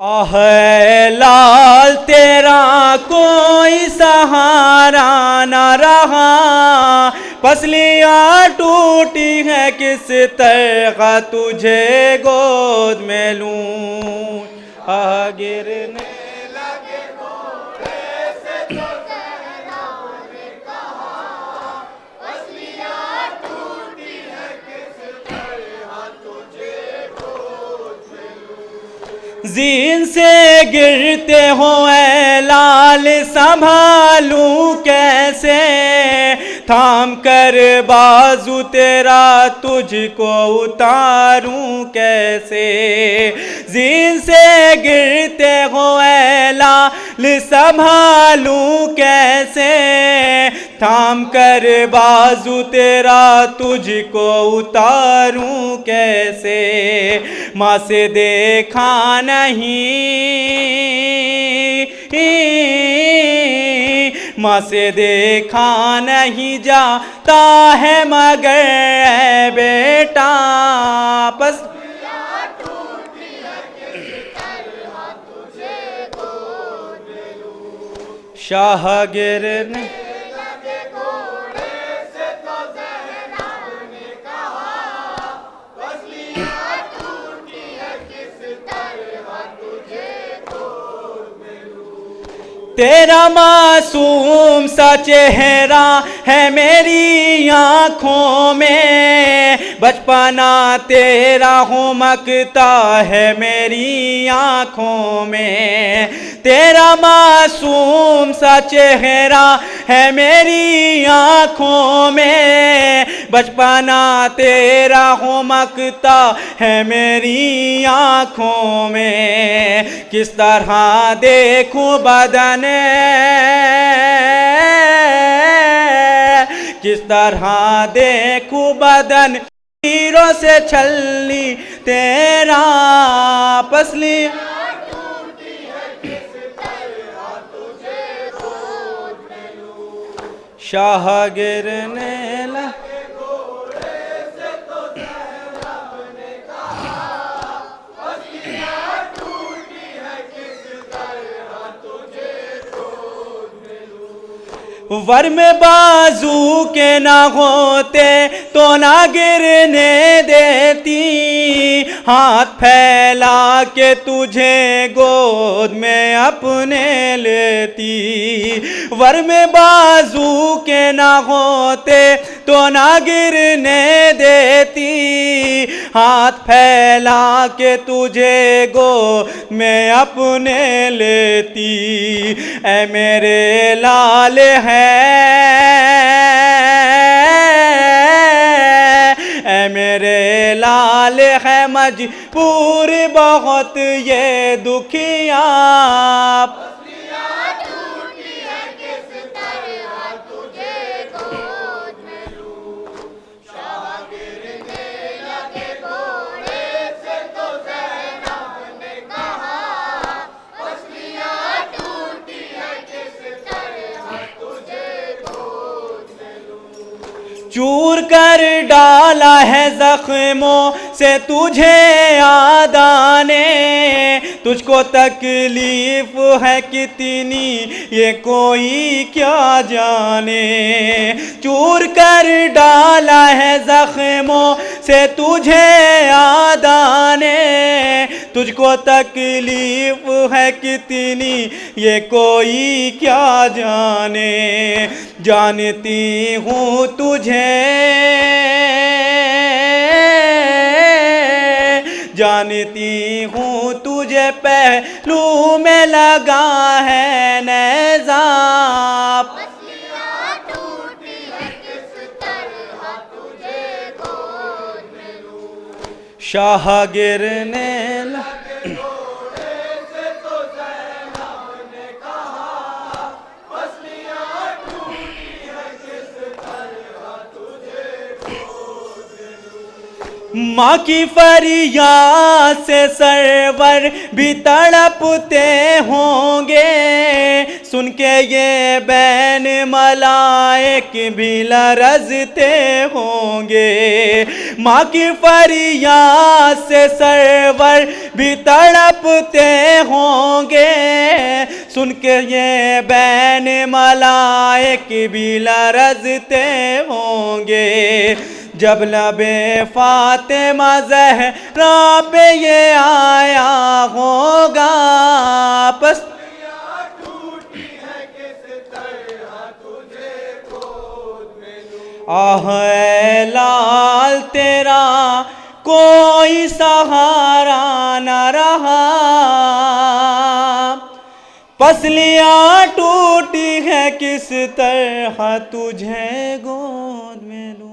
आह लाल तेरा कोई सहारा न रहा, पसलियाँ टूटी है किस तरह तुझे गोद में लूं। आह गिरने लगे घोड़े से तो ज़हरा ने कहा, पसलियाँ टूटी है किस तरह तुझे गोद में लूं। ज़ीन से गिरते हो ऐ लाल संभालूं कैसे, थाम कर बाजू तेरा तुझको उतारूं कैसे। ज़ीन से गिरते हो ऐ लाल संभालूं कैसे, थाम कर बाजू तेरा तुझको उतारूं कैसे। माँ से देखा नहीं, माँ से देखा नहीं जाता है मगर बेटा, बस शाह गिरने तेरा मासूम सा चेहरा है मेरी आँखों में, बचपना तेरा हुमकता है मेरी आँखों में। तेरा मासूम सा चेहरा है मेरी आँखों में, बचपना तेरा हुमकता है मेरी आँखों में। किस तरह देखूं बदन, किस तरह देखूं बदन तीरों से छलनी तेरा, पसली शाह गिरने लगे घोड़े से तो ज़हरा ने कहा, पसलियाँ टूटी है किस तरह तुझे गोद में लूं। वर में बाजू के ना होते तो ना गिरने देती, हाथ फैला के तुझे गोद में अपने लेती। वर में बाजू के ना होते तो ना गिरने देती, हाथ फैला के तुझे गोद में अपने लेती। ऐ मेरे लाल है, ऐ मेरे लाल है मजबूर बहुत ये दुखिया, पसलियाँ टूटी है किस तरह तुझे गोद में लूं। शाह गिरने लगे घोड़े से तो ज़हरा ने कहा, पसलियाँ टूटी है किस तरह तुझे गोद में लूं। चूर कर डाला है जख्मों से तुझे आदा ने, तुझको तकलीफ है कितनी ये कोई क्या जाने। चूर कर डाला है जख्मों से तुझे आदा ने, तुझको तकलीफ है कितनी ये कोई क्या जाने। जानती हूँ तुझे, जानती हूँ तुझे पहलू में लगा है नेज़ा, पसलियाँ टूटी है किस तरह तुझे गोद में लूं। शाह गिरने लगे घोड़े से तो ज़हरा ने कहा, पसलियाँ टूटी है किस तरह तुझे गोद में लूं। माँ की फरियाद से सरवर भी तड़पते होंगे, सुन के ये बैन मलाइक भी लरजते होंगे। माँ की फरियाद से सरवर भी तड़पते होंगे, सुन के ये बैन मलाइक भी लरजते होंगे। जब लबे फातिमा ज़हरा पे ये आया होगा, बस आह ऐ लाल तेरा कोई सहारा न रहा, पसलियाँ टूटी है किस तरह तुझे गोद में लूं।